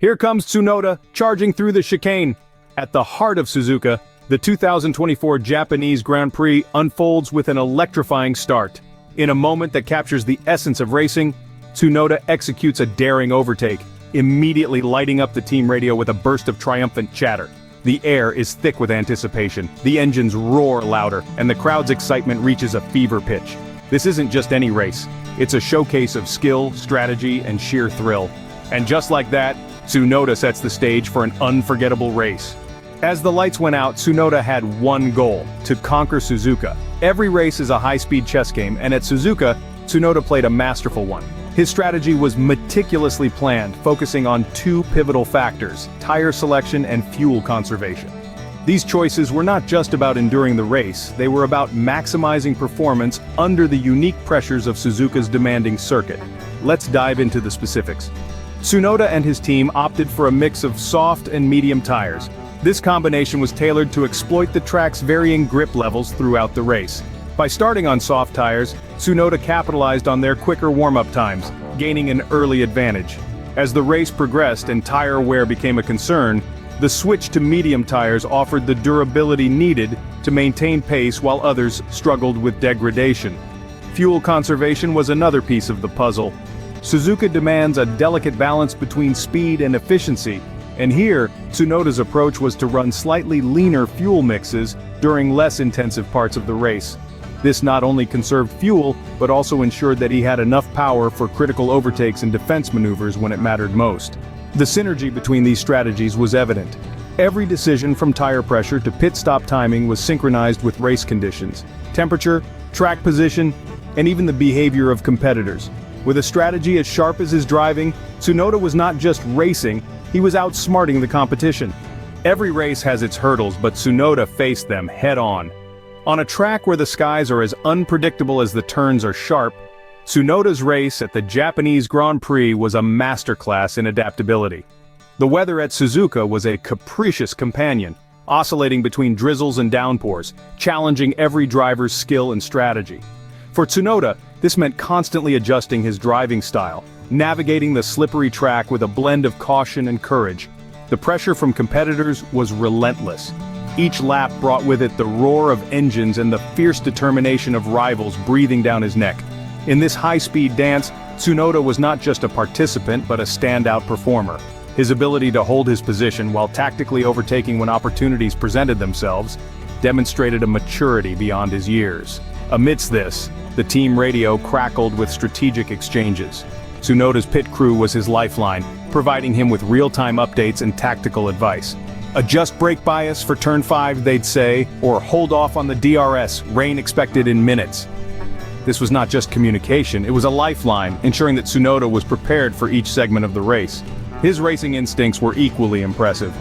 Here comes Tsunoda, charging through the chicane. At the heart of Suzuka, the 2024 Japanese Grand Prix unfolds with an electrifying start. In a moment that captures the essence of racing, Tsunoda executes a daring overtake, immediately lighting up the team radio with a burst of triumphant chatter. The air is thick with anticipation, the engines roar louder, and the crowd's excitement reaches a fever pitch. This isn't just any race, it's a showcase of skill, strategy, and sheer thrill. And just like that, Tsunoda sets the stage for an unforgettable race. As the lights went out, Tsunoda had one goal: to conquer Suzuka. Every race is a high-speed chess game, and at Suzuka, Tsunoda played a masterful one. His strategy was meticulously planned, focusing on two pivotal factors: tire selection and fuel conservation. These choices were not just about enduring the race, they were about maximizing performance under the unique pressures of Suzuka's demanding circuit. Let's dive into the specifics. Tsunoda and his team opted for a mix of soft and medium tires. This combination was tailored to exploit the track's varying grip levels throughout the race. By starting on soft tires, Tsunoda capitalized on their quicker warm-up times, gaining an early advantage. As the race progressed and tire wear became a concern, the switch to medium tires offered the durability needed to maintain pace while others struggled with degradation. Fuel conservation was another piece of the puzzle. Suzuka demands a delicate balance between speed and efficiency, and here, Tsunoda's approach was to run slightly leaner fuel mixes during less intensive parts of the race. This not only conserved fuel, but also ensured that he had enough power for critical overtakes and defense maneuvers when it mattered most. The synergy between these strategies was evident. Every decision from tire pressure to pit stop timing was synchronized with race conditions, temperature, track position, and even the behavior of competitors. With a strategy as sharp as his driving, Tsunoda was not just racing, he was outsmarting the competition. Every race has its hurdles, but Tsunoda faced them head-on. On a track where the skies are as unpredictable as the turns are sharp, Tsunoda's race at the Japanese Grand Prix was a masterclass in adaptability. The weather at Suzuka was a capricious companion, oscillating between drizzles and downpours, challenging every driver's skill and strategy. For Tsunoda, this meant constantly adjusting his driving style, navigating the slippery track with a blend of caution and courage. The pressure from competitors was relentless. Each lap brought with it the roar of engines and the fierce determination of rivals breathing down his neck. In this high-speed dance, Tsunoda was not just a participant but a standout performer. His ability to hold his position while tactically overtaking when opportunities presented themselves demonstrated a maturity beyond his years. Amidst this, the team radio crackled with strategic exchanges. Tsunoda's pit crew was his lifeline, providing him with real-time updates and tactical advice. Adjust brake bias for turn 5, they'd say, or hold off on the DRS, rain expected in minutes. This was not just communication, it was a lifeline, ensuring that Tsunoda was prepared for each segment of the race. His racing instincts were equally impressive.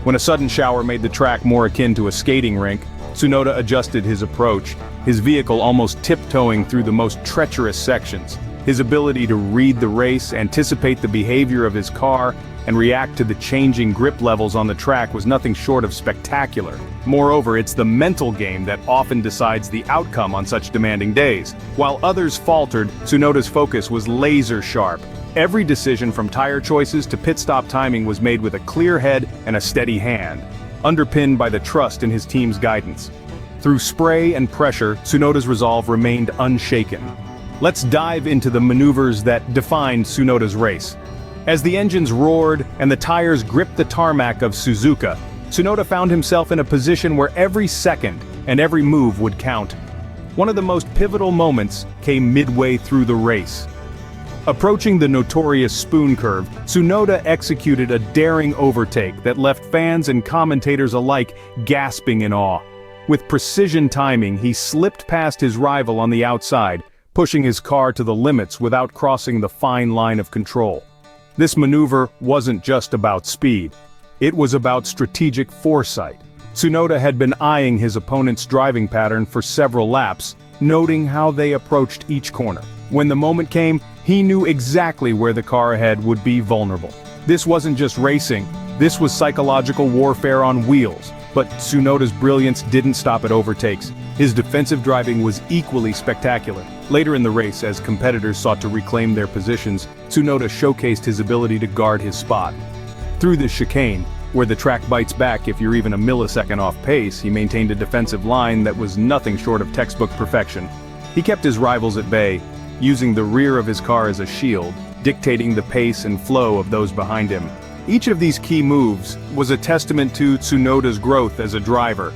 When a sudden shower made the track more akin to a skating rink, Tsunoda adjusted his approach, his vehicle almost tiptoeing through the most treacherous sections. His ability to read the race, anticipate the behavior of his car, and react to the changing grip levels on the track was nothing short of spectacular. Moreover, it's the mental game that often decides the outcome on such demanding days. While others faltered, Tsunoda's focus was laser sharp. Every decision from tire choices to pit stop timing was made with a clear head and a steady hand, underpinned by the trust in his team's guidance. Through spray and pressure, Tsunoda's resolve remained unshaken. Let's dive into the maneuvers that defined Tsunoda's race. As the engines roared and the tires gripped the tarmac of Suzuka, Tsunoda found himself in a position where every second and every move would count. One of the most pivotal moments came midway through the race. Approaching the notorious spoon curve, Tsunoda executed a daring overtake that left fans and commentators alike gasping in awe. With precision timing, he slipped past his rival on the outside, pushing his car to the limits without crossing the fine line of control. This maneuver wasn't just about speed. It was about strategic foresight. Tsunoda had been eyeing his opponent's driving pattern for several laps, noting how they approached each corner. When the moment came, he knew exactly where the car ahead would be vulnerable. This wasn't just racing, this was psychological warfare on wheels. But Tsunoda's brilliance didn't stop at overtakes. His defensive driving was equally spectacular. Later in the race, as competitors sought to reclaim their positions, Tsunoda showcased his ability to guard his spot. Through the chicane, where the track bites back if you're even a millisecond off pace, he maintained a defensive line that was nothing short of textbook perfection. He kept his rivals at bay, using the rear of his car as a shield, dictating the pace and flow of those behind him. Each of these key moves was a testament to Tsunoda's growth as a driver.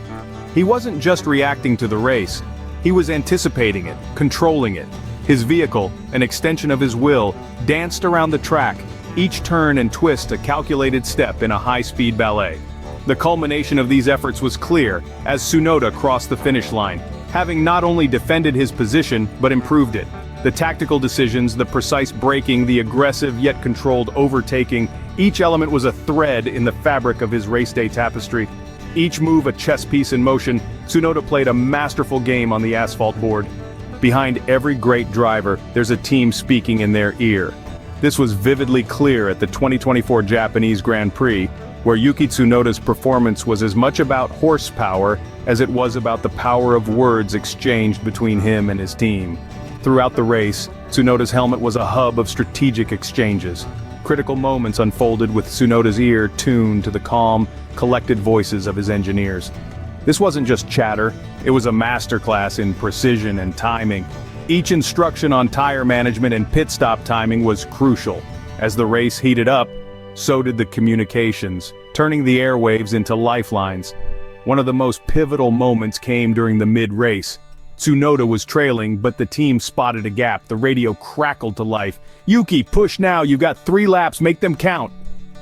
He wasn't just reacting to the race, he was anticipating it, controlling it. His vehicle, an extension of his will, danced around the track, each turn and twist a calculated step in a high-speed ballet. The culmination of these efforts was clear as Tsunoda crossed the finish line, having not only defended his position but improved it. The tactical decisions, the precise braking, the aggressive yet controlled overtaking, each element was a thread in the fabric of his race day tapestry. Each move a chess piece in motion, Tsunoda played a masterful game on the asphalt board. Behind every great driver, there's a team speaking in their ear. This was vividly clear at the 2024 Japanese Grand Prix, where Yuki Tsunoda's performance was as much about horsepower as it was about the power of words exchanged between him and his team. Throughout the race, Tsunoda's helmet was a hub of strategic exchanges. Critical moments unfolded with Tsunoda's ear tuned to the calm, collected voices of his engineers. This wasn't just chatter, it was a masterclass in precision and timing. Each instruction on tire management and pit stop timing was crucial. As the race heated up, so did the communications, turning the airwaves into lifelines. One of the most pivotal moments came during the mid-race. Tsunoda was trailing, but the team spotted a gap. The radio crackled to life. "Yuki, push now, you've got 3 laps, make them count."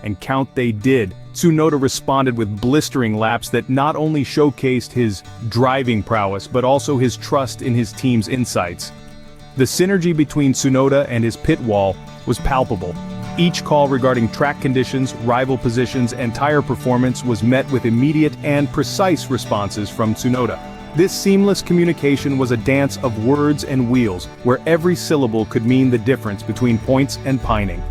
And count they did. Tsunoda responded with blistering laps that not only showcased his driving prowess, but also his trust in his team's insights. The synergy between Tsunoda and his pit wall was palpable. Each call regarding track conditions, rival positions, and tire performance was met with immediate and precise responses from Tsunoda. This seamless communication was a dance of words and wheels, where every syllable could mean the difference between points and pining.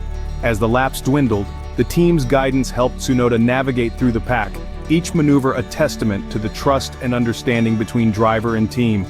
As the laps dwindled, the team's guidance helped Tsunoda navigate through the pack, each maneuver a testament to the trust and understanding between driver and team.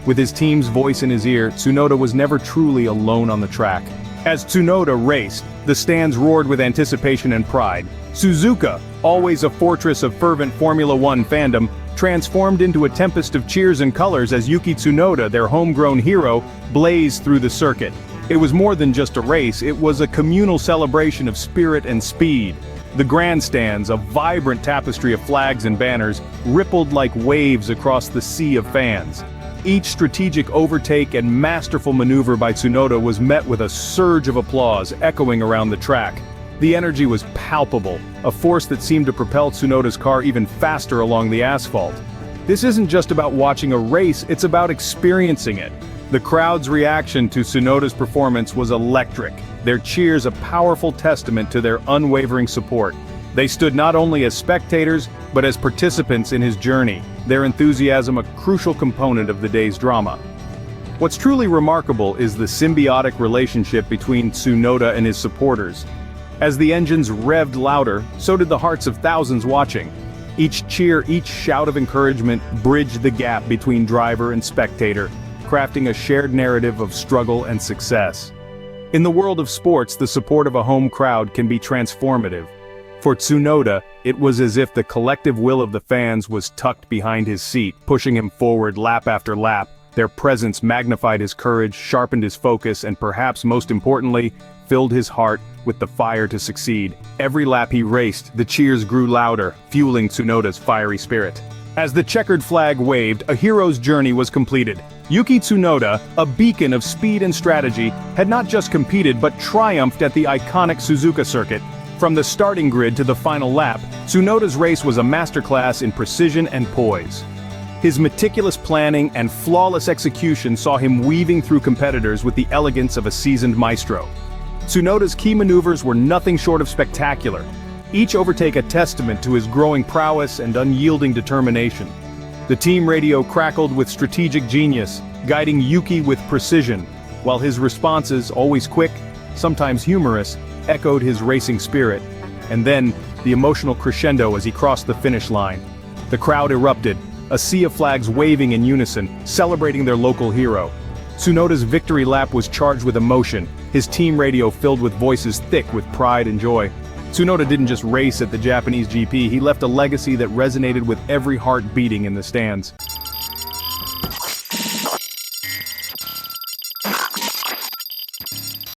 With his team's voice in his ear, Tsunoda was never truly alone on the track. As Tsunoda raced, the stands roared with anticipation and pride. Suzuka, always a fortress of fervent Formula One fandom, transformed into a tempest of cheers and colors as Yuki Tsunoda, their homegrown hero, blazed through the circuit. It was more than just a race, it was a communal celebration of spirit and speed. The grandstands, a vibrant tapestry of flags and banners, rippled like waves across the sea of fans. Each strategic overtake and masterful maneuver by Tsunoda was met with a surge of applause echoing around the track. The energy was palpable, a force that seemed to propel Tsunoda's car even faster along the asphalt. This isn't just about watching a race, it's about experiencing it. The crowd's reaction to Tsunoda's performance was electric, their cheers a powerful testament to their unwavering support. They stood not only as spectators, but as participants in his journey, their enthusiasm a crucial component of the day's drama. What's truly remarkable is the symbiotic relationship between Tsunoda and his supporters. As the engines revved louder, so did the hearts of thousands watching. Each cheer, each shout of encouragement bridged the gap between driver and spectator, crafting a shared narrative of struggle and success. In the world of sports, the support of a home crowd can be transformative. For Tsunoda, it was as if the collective will of the fans was tucked behind his seat, pushing him forward lap after lap. Their presence magnified his courage, sharpened his focus, and perhaps most importantly, filled his heart with the fire to succeed. Every lap he raced, the cheers grew louder, fueling Tsunoda's fiery spirit. As the checkered flag waved, a hero's journey was completed. Yuki Tsunoda, a beacon of speed and strategy, had not just competed but triumphed at the iconic Suzuka circuit. From the starting grid to the final lap, Tsunoda's race was a masterclass in precision and poise. His meticulous planning and flawless execution saw him weaving through competitors with the elegance of a seasoned maestro. Tsunoda's key maneuvers were nothing short of spectacular, each overtake a testament to his growing prowess and unyielding determination. The team radio crackled with strategic genius, guiding Yuki with precision, while his responses, always quick, sometimes humorous, echoed his racing spirit. And then, the emotional crescendo as he crossed the finish line. The crowd erupted, a sea of flags waving in unison, celebrating their local hero. Tsunoda's victory lap was charged with emotion, his team radio filled with voices thick with pride and joy. Tsunoda didn't just race at the Japanese GP, he left a legacy that resonated with every heart beating in the stands.